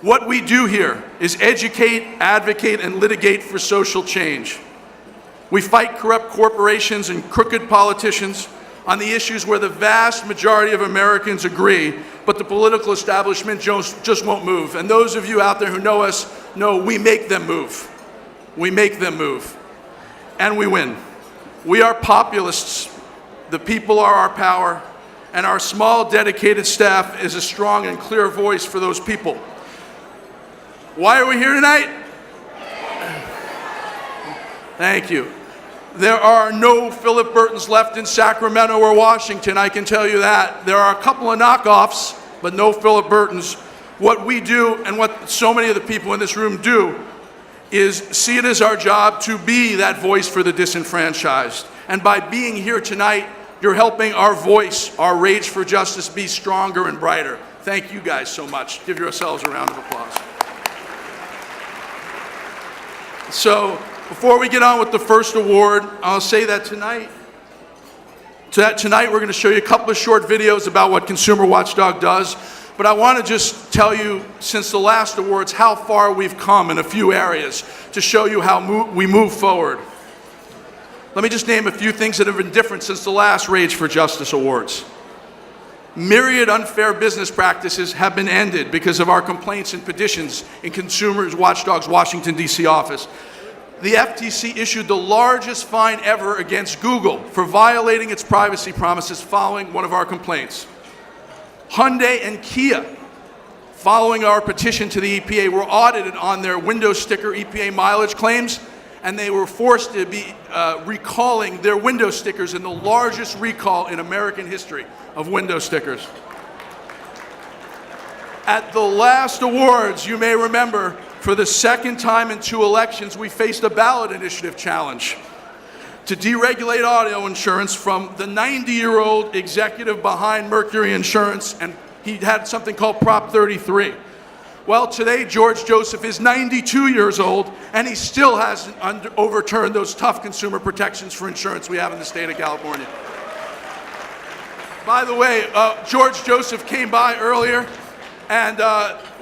What we do here is educate, advocate, and litigate for social change. We fight corrupt corporations and crooked politicians on the issues where the vast majority of Americans agree, but the political establishment just won't move. And those of you out there who know us know we make them move. We make them move. And we win. We are populists. The people are our power. And our small, dedicated staff is a strong and clear voice for those people. Why are we here tonight? Thank you. There are no Philip Burtons left in Sacramento or Washington, I can tell you that. There are a couple of knockoffs, but no Philip Burtons. What we do, and what so many of the people in this room do, is see it as our job to be that voice for the disenfranchised. And by being here tonight, you're helping our voice, our rage for justice, be stronger and brighter. Thank you guys so much. Give yourselves a round of applause. So, before we get on with the first award, I'll say that tonight we're going to show you a couple of short videos about what Consumer Watchdog does. But I want to just tell you, since the last awards, how far we've come in a few areas to show you how we move forward. Let me just name a few things that have been different since the last Rage for Justice Awards. Myriad unfair business practices have been ended because of our complaints and petitions in Consumer Watchdog's Washington, D.C. office. The FTC issued the largest fine ever against Google for violating its privacy promises following one of our complaints. Hyundai and Kia, following our petition to the EPA, were audited on their window sticker EPA mileage claims, and they were forced to be recalling their window stickers in the largest recall in American history of window stickers. At the last awards, you may remember, for the second time in 2 elections, we faced a ballot initiative challenge to deregulate auto insurance from the 90-year-old executive behind Mercury Insurance, and he had something called Prop 33. Well, today, George Joseph is 92 years old, and he still hasn't overturned those tough consumer protections for insurance we have in the state of California. By the way, George Joseph came by earlier and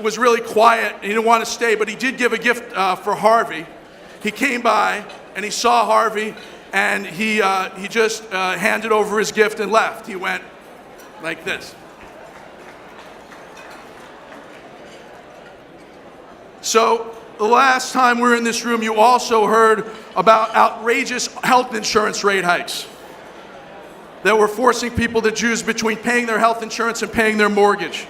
was really quiet. He didn't want to stay, but he did give a gift for Harvey. He came by, and he saw Harvey, and he just handed over his gift and left. He went like this. So the last time we were in this room, you also heard about outrageous health insurance rate hikes that were forcing people to choose between paying their health insurance and paying their mortgage.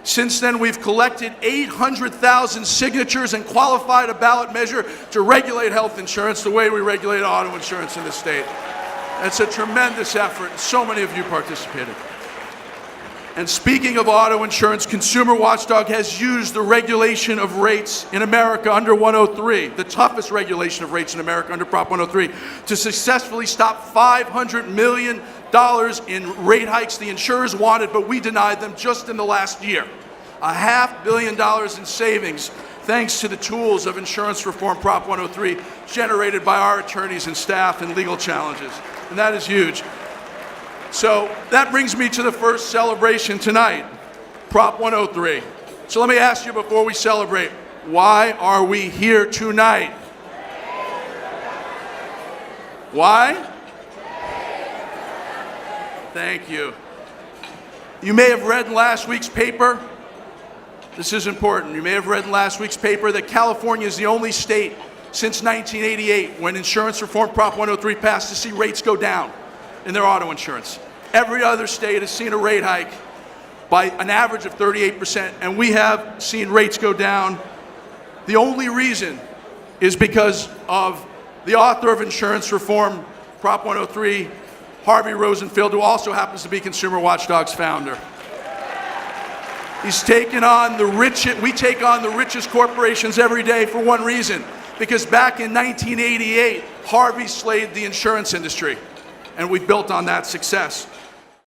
Since then, we've collected 800,000 signatures and qualified a ballot measure to regulate health insurance the way we regulate auto insurance in this state. It's a tremendous effort, and so many of you participated. And speaking of auto insurance, Consumer Watchdog has used the regulation of rates in America under 103, the toughest regulation of rates in America under Prop 103, to successfully stop $500 million in rate hikes the insurers wanted, but we denied them just in the last year. $500 million in savings, thanks to the tools of insurance reform Prop 103, generated by our attorneys and staff and legal challenges. And that is huge. So that brings me to the first celebration tonight, Prop 103. So let me ask you before we celebrate, why are we here tonight? Why? Thank you. You may have read in last week's paper, this is important, you may have read in last week's paper that California is the only state since 1988, when insurance reform Prop 103 passed, to see rates go down in their auto insurance. Every other state has seen a rate hike by an average of 38%, and we have seen rates go down. The only reason is because of the author of insurance reform Prop 103, Harvey Rosenfield, who also happens to be Consumer Watchdog's founder. He's taken on the richest, we take on the richest corporations every day for one reason, because back in 1988, Harvey slayed the insurance industry, and we built on that success.